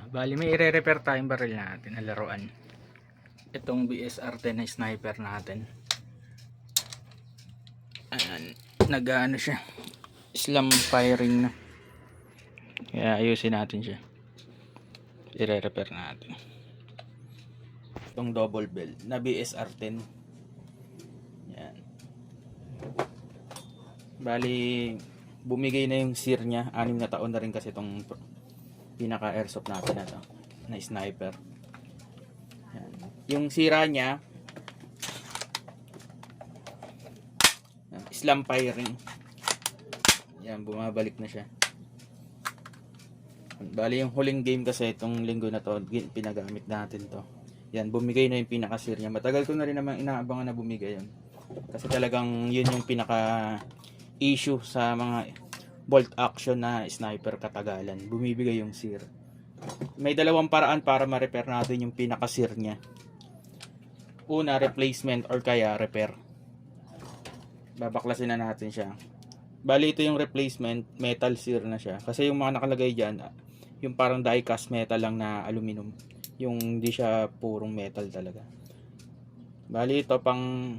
Bali may ire-repair tayong baril natin na laruan. Itong BSR-10 na sniper natin. Ayan, nag-ano siya, slam firing na. Kaya ayusin natin siya. I-repair natin. Itong double bell na BSR-10. Yan. Bali bumigay na yung sear niya. 6 na taon na rin kasi itong pinaka airsoft natin na to, na sniper. Yan. Yung sira niya, slam firing. Yan, bumabalik na siya. Bali yung huling game kasi itong linggo na to, pinagamit natin to. Yan, bumigay na yung pinaka sear niya. Matagal ko na rin naman inaabangan na bumigay yun. Kasi talagang yun yung pinaka issue sa mga bolt action na sniper katagalan. Bumibigay yung sear. May dalawang paraan para ma-repair natin yung pinaka sear niya. Una, replacement or kaya repair. Babaklasin na natin siya. Bali ito yung replacement, metal sear na siya. Kasi yung mga nakalagay dyan, yung parang die cast metal lang na aluminum. Yung hindi siya purong metal talaga. Bali ito pang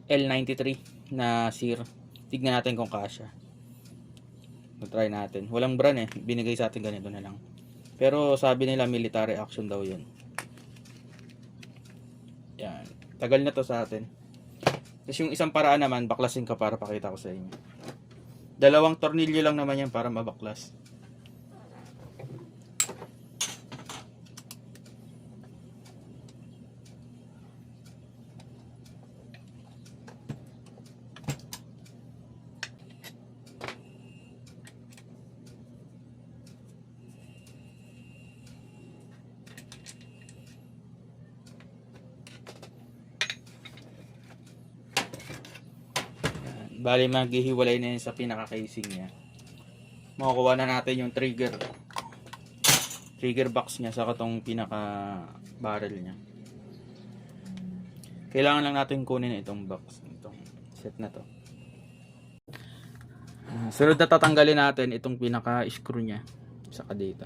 L93 na sear. Tignan natin kung kasya. Try natin. Walang brand eh. Binigay sa atin ganito na lang. Pero sabi nila military action daw yun. Yan. Tagal na to sa atin. Tapos yung isang paraan naman, baklasin ka para pakita ko sa inyo. 2 tornilyo lang naman yan para mabaklas. Bali maghihiwalay na yun sa pinaka-casing niya. Makukuha na natin yung trigger box niya sa katong pinaka-barrel niya. Kailangan lang natin kunin itong box, itong set na to. Sunod na tatanggalin natin itong pinaka-screw niya saka dito.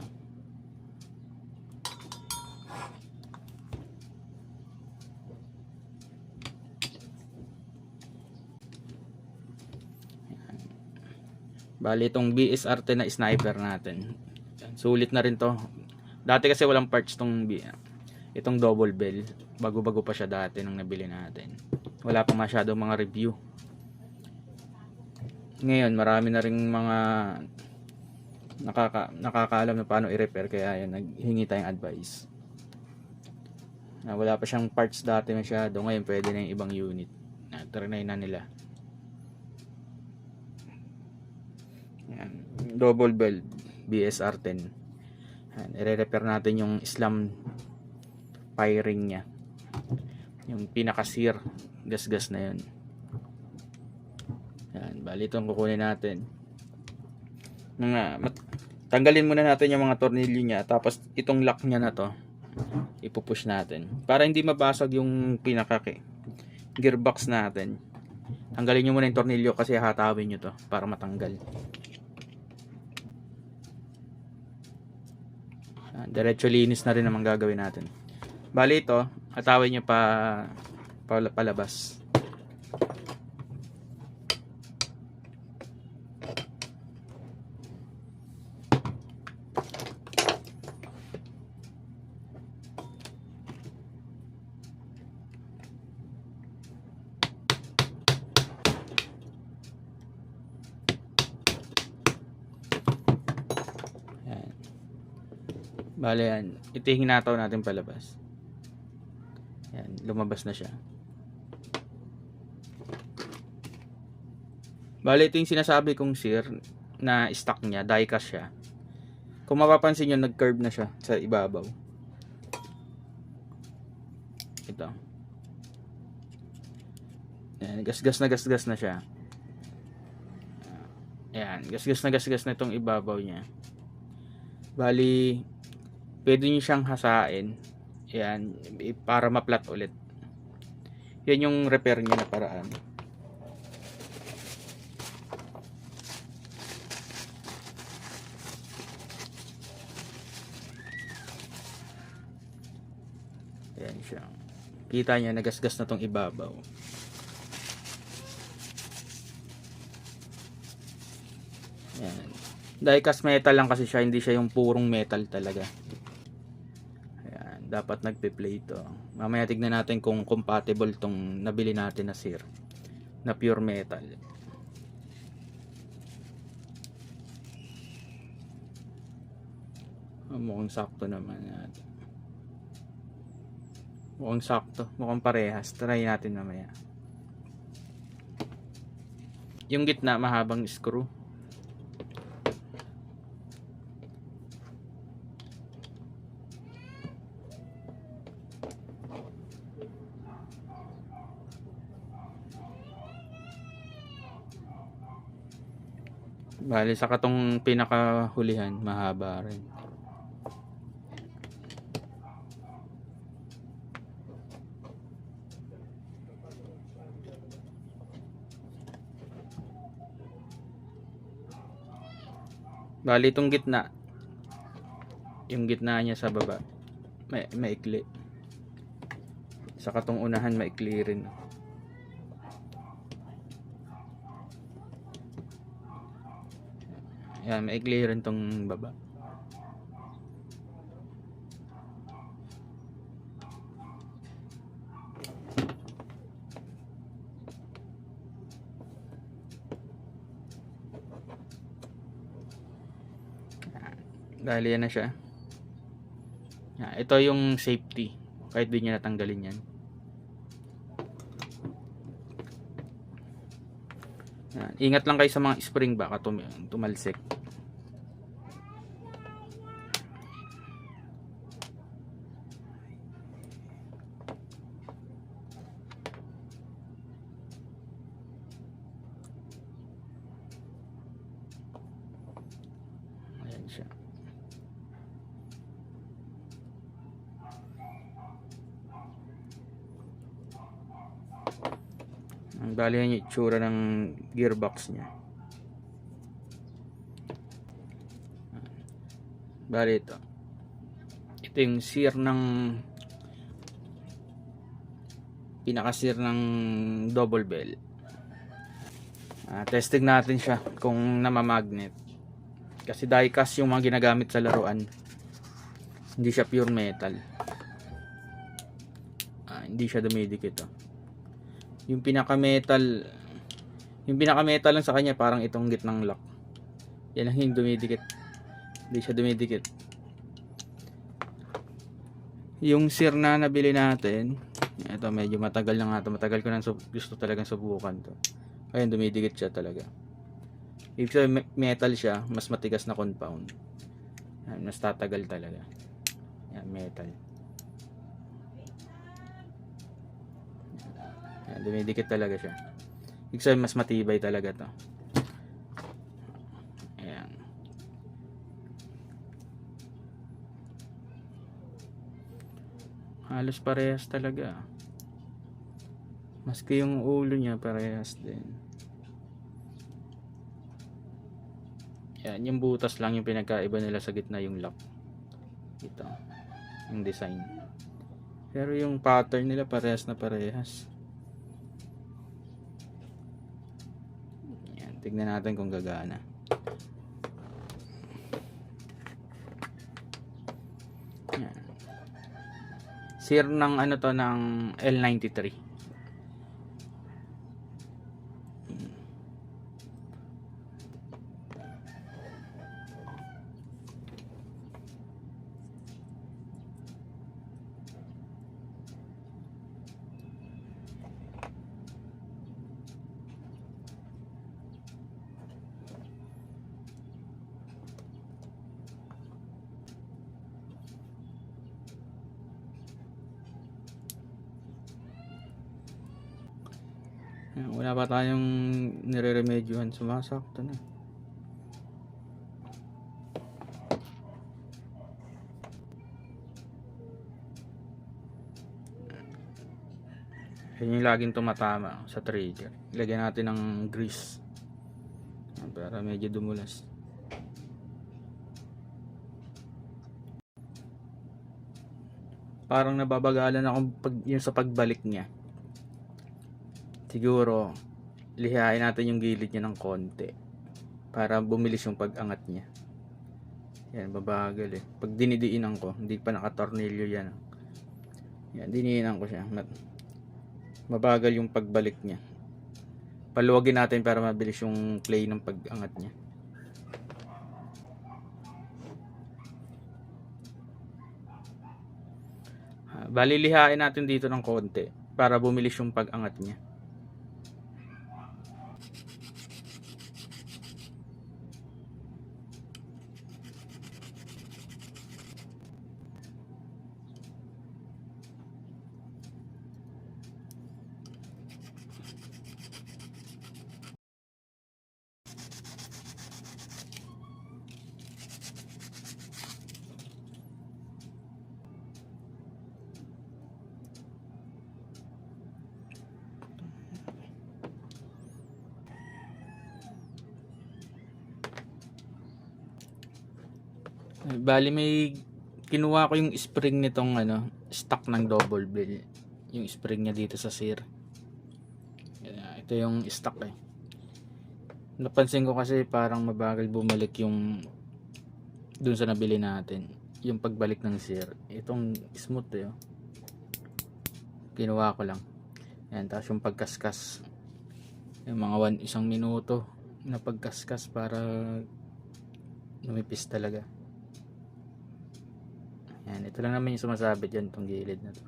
Bali itong BSR-10 na sniper natin. Sulit na rin to. Dati kasi walang parts itong double bell. Bago-bago pa siya dati nung nabili natin. Wala pa masyadong mga review. Ngayon marami na ring mga nakakaalam na paano i-repair, kaya yan, naghingi tayong advice. Wala pa siyang parts dati masyado. Ngayon pwede na yung ibang unit. Trinay na nila. Yan, double bell BSR-10. I-repair natin yung slam firing nya, yung pinaka sear, gas na yun. Yan, bali itong kukunin natin. Tanggalin muna natin yung mga tornilyo nya, tapos itong lock nya na to ipupush natin para hindi mabasag yung pinaka gearbox natin. Tanggalin nyo muna yung tornilyo kasi hatawin nyo to para matanggal. Diretso linis na rin naman gagawin natin. Bali ito, hatawin nyo palabas. Bale yan, hinataw natin palabas. Yan, lumabas na siya. Bale ito yung sinasabi kong sear na stock niya, die cast siya. Kung mapapansin nyo, nag-curve na siya sa ibabaw. Ito. Yan, gasgas na siya. Yan, gasgas na itong ibabaw niya. Bali pwede nyo siyang hasain. Yan, para ma-flat ulit. Yan yung repair niya na paraan. Ayan siya. Kita niya, nagasgas na tong ibabaw. Ayan. Die-cast metal lang kasi siya, hindi siya yung purong metal talaga. Ayan, dapat nagpe-play ito. Mamaya tignan natin kung compatible tong nabili natin na sear na pure metal. Mukhang sakto naman natin. Mukhang sakto, mukhang parehas. Try natin mamaya. Yung gitna mahabang screw. Bali sa katong pinakahulihan mahaba rin. Bali itong gitna, yung gitna niya sa baba maikli. Sa katong unahan maikli rin. Yan, maikli rin tong baba. Dahil yan na siya. Ito yung safety. Kahit di nyo natanggalin yan. Ingat lang kayo sa mga spring baka tumalsik. Ayan siya. Ang bali yung itsura ng gearbox niya. Bali ito. Ito yung sear ng pinaka-sear ng double bell. Testing natin siya kung namamagnet. Kasi die-cast yung mga ginagamit sa laruan. Hindi siya pure metal. Hindi siya dumidikit. Yung pinaka-metal lang sa kanya parang itong gitnang lock. Yan lang yung dumidikit. Hindi siya dumidikit. Yung sear na nabili natin, ito medyo matagal na nga ito. Matagal ko nang gusto talagang subukan to. Ayun, dumidikit siya talaga. Ibig sabihin metal siya, mas matigas na compound. Yan, mas tatagal talaga. Yan, metal. Yan, dumidikit talaga siya. Ibig sabihin mas matibay talaga to. Ayan. Halos parehas talaga. Maski yung ulo niya parehas din. Yan, yung butas lang yung pinagkaiba nila sa gitna yung lock. Ito, yung design. Pero yung pattern nila parehas na parehas. Yan, tignan natin kung gagana. Yan. Sear ng ano to, ng L93. Wala pa tayong nire-remedyohan, sumasakto na. Yan yung laging tumatama sa trigger. Ilagyan natin ng grease para medyo dumulas. parang nababagalan ako yung sa pagbalik niya. Siguro lihain natin yung gilid niya ng konti para bumilis yung pag-angat niya. Yan, babagal eh. Pag dinidiinan ko, hindi pa nakatornilyo yan. Yan, diniinan ko siya. Mabagal yung pagbalik niya. Paluwagin natin para mabilis yung play ng pag-angat niya. Bali, lihain natin dito ng konti para bumilis yung pag-angat niya. Bali, may kinuha ko yung spring nitong stock ng double bell, yung spring niya dito sa Sear. Ito yung stock eh. Napansin ko kasi parang mabagal bumalik yung dun sa nabili natin, yung pagbalik ng Sear. Itong smooth eh, oh. Kinuha ko lang yan, tapos yung pagkaskas, yung mga 1 minuto na pagkaskas para lumipis talaga. Yan, ito lang naman yung sumasabit dyan, itong gilid na to.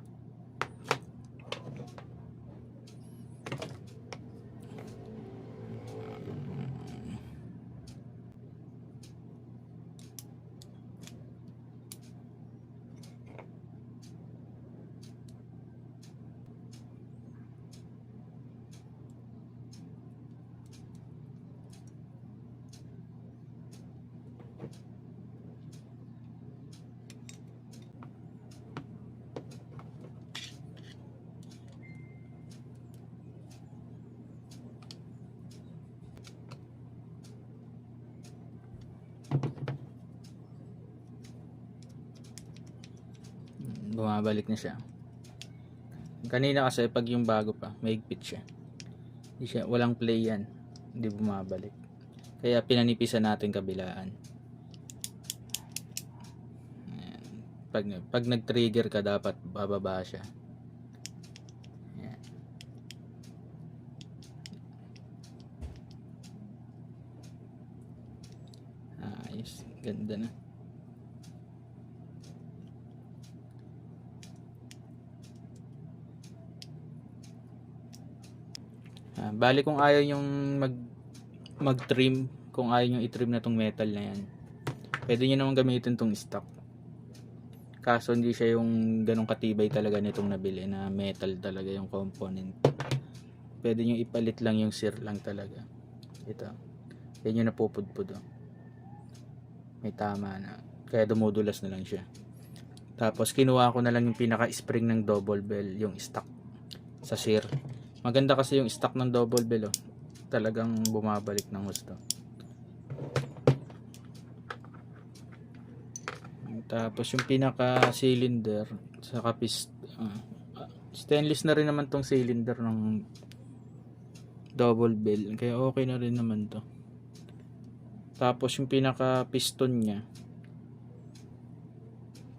Bumabalik na siya. Kanina kasi pag yung bago pa, mahigpit siya. Hindi siya, walang play yan. Hindi bumabalik. Kaya pinanipisan natin kabilaan. Ayan. Pag nag-trigger ka, dapat bababa siya. Ayan. Ayos. Ganda na. Bali, kung ayaw yung mag-trim, kung ayaw yung i-trim na tong metal na yan, pwede nyo naman gamitin tong stock. Kaso hindi siya yung ganong katibay talaga nitong nabili na metal talaga yung component. Pwede nyo ipalit lang yung Sear lang talaga. Ito. Yan yung napupudpud. Oh. May tama na. Kaya dumudulas na lang siya. Tapos kinuha ko na lang yung pinaka-spring ng double bell, yung stock sa Sear. Maganda kasi yung stock ng double bell, oh. Talagang bumabalik ng gusto. Tapos yung pinaka cylinder sa stainless na rin naman tong cylinder ng double bell, kaya okay na rin naman to. Tapos yung pinaka piston nya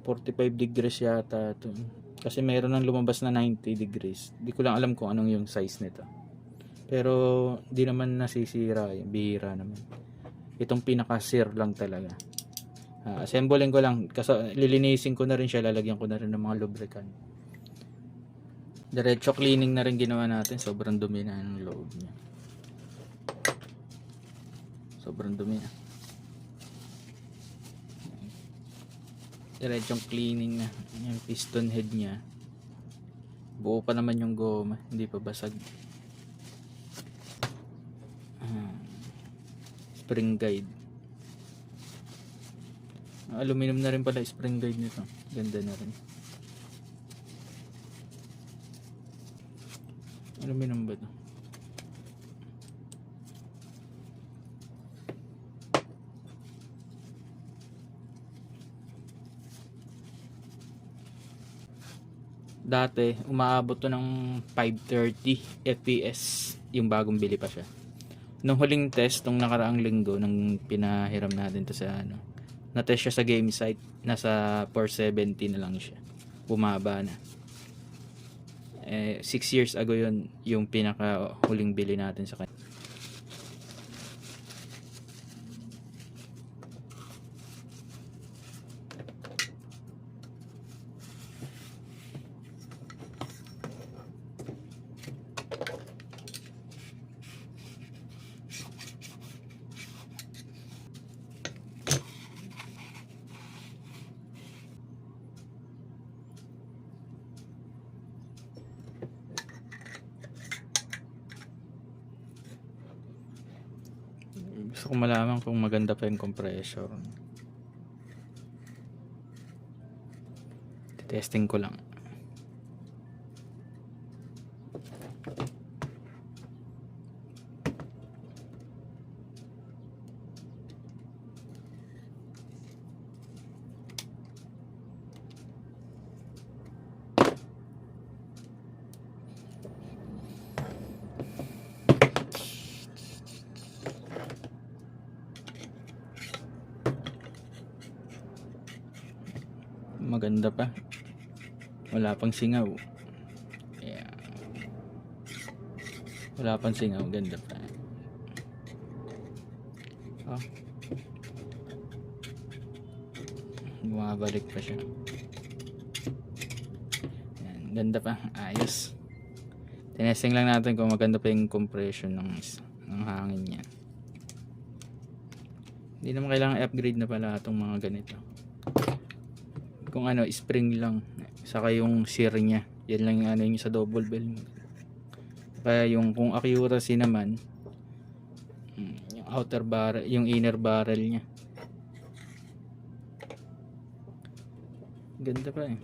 45 degrees yata to. Kasi mayroon nang lumabas na 90 degrees. Di ko lang alam kung anong yung size nito. Pero di naman nasisira, bihira naman. Itong pinaka Sear lang talaga. Assembling ko lang, kasi lilinisin ko na rin siya, lalagyan ko na rin ng mga lubricant. Diretso cleaning na rin ginawa natin. Sobrang dumi na ng loob niya. Sobrang dumi na. Diretsong cleaning na. Yung piston head niya, buo pa naman yung goma, hindi pa basag. Spring guide, aluminum na rin pala spring guide nito. Ganda na rin. Aluminum ba ito? Dati umaabot to ng 530 FPS yung bagong bili pa siya. Nung huling test nung nakaraang linggo nung pinahiram natin to sa ano, na-test siya sa game site, nasa 470 na lang siya. Bumaba na. 6 years ago yun yung pinaka huling bili natin sa kanya. Gusto ko malaman kung maganda pa yung compressor. Testing ko lang. Maganda pa. Wala pang singaw. Yeah. Wala pang singaw. Ganda pa. Oh. Bumabalik pa siya. Yan. Ganda pa. Ayos. Tinesting lang natin kung maganda pa yung compression ng hangin niya. Hindi naman kailangan i-upgrade na pala itong mga ganito. Kung ano, spring lang. Saka yung sear niya. Yan lang yung ano yung sa double bell. Kaya yung kung accuracy naman, yung outer barrel, yung inner barrel niya. Ganda pa eh.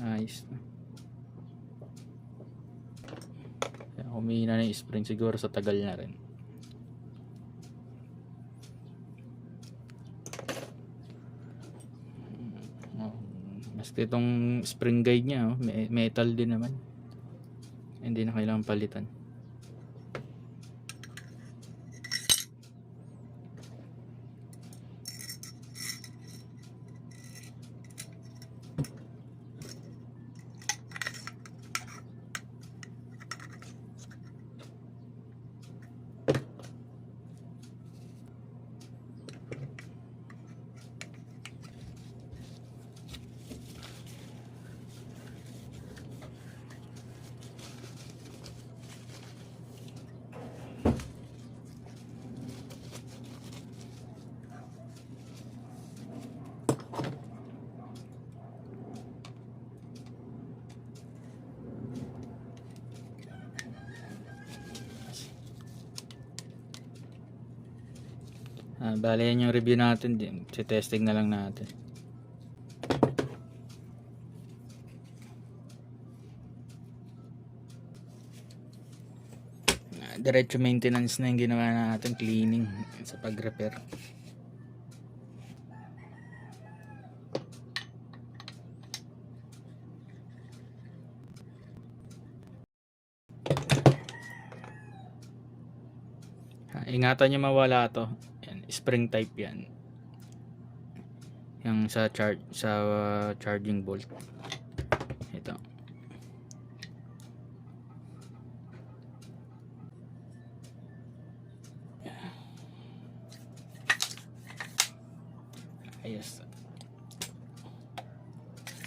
Ayos na. Humihina na yung spring siguro sa tagal na rin. Maski itong spring guide nya metal din naman, hindi na kailangan palitan. Bale yan yung review natin din. Testing na lang natin. Diretso maintenance na yung ginawa natin, cleaning sa pag-repair. Ingatan nyo mawala to. Yan, spring type yan. Yung sa charging bolt. Ito. Ayos.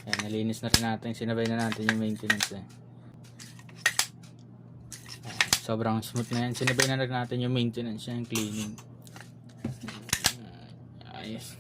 Yan, nalinis na rin natin. Sinabay na natin yung maintenance eh. Sobrang smooth na yan. Sinabay na rin natin yung maintenance, yung cleaning. Ayos.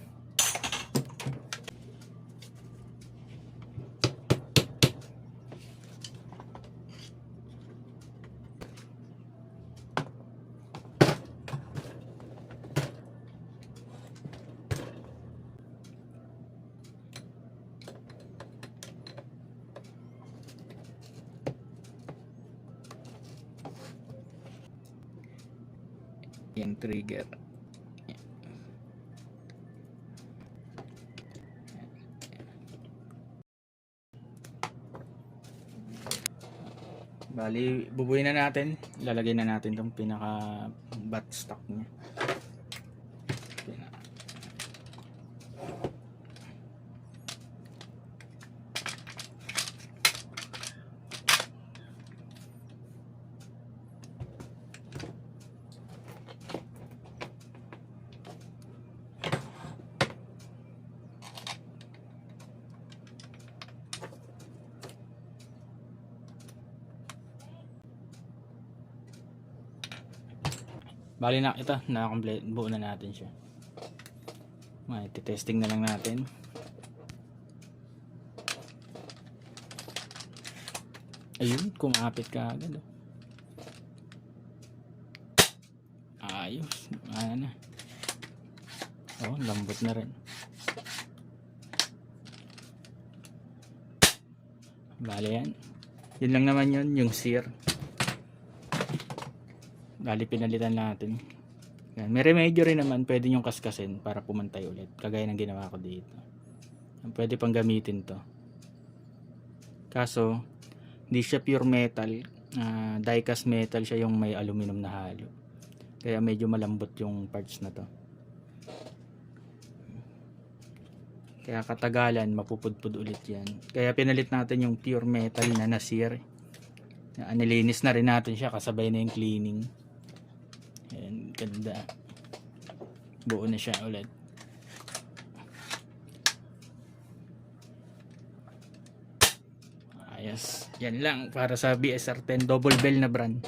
Yung trigger. Bali, bubuin na natin. Ilalagay na natin itong pinaka butt stock niya. Bali na ito, na-complete, buo na natin siya. May testing na lang natin. Ayun, kumapit ka agad. Ayos, ano na. Oh, lambot na rin. Bali yan. Yun lang naman yun, yung sear. Bali pinalitan natin. Yan. May remedyo rin naman, pwede nyong kaskasin para pumantay ulit. Kagaya ng ginawa ko dito. Pwede pang gamitin to. Kaso, hindi siya pure metal. Die-cast metal siya, yung may aluminum na halo. Kaya medyo malambot yung parts na to. Kaya katagalan, mapupudpud ulit yan. Kaya pinalit natin yung pure metal na nasir. Nilinis na rin natin siya, kasabay na yung cleaning. Ayan, ganda. Buo na siya ulit. Ayos. Yan lang para sa BSR 10 double bell na brand.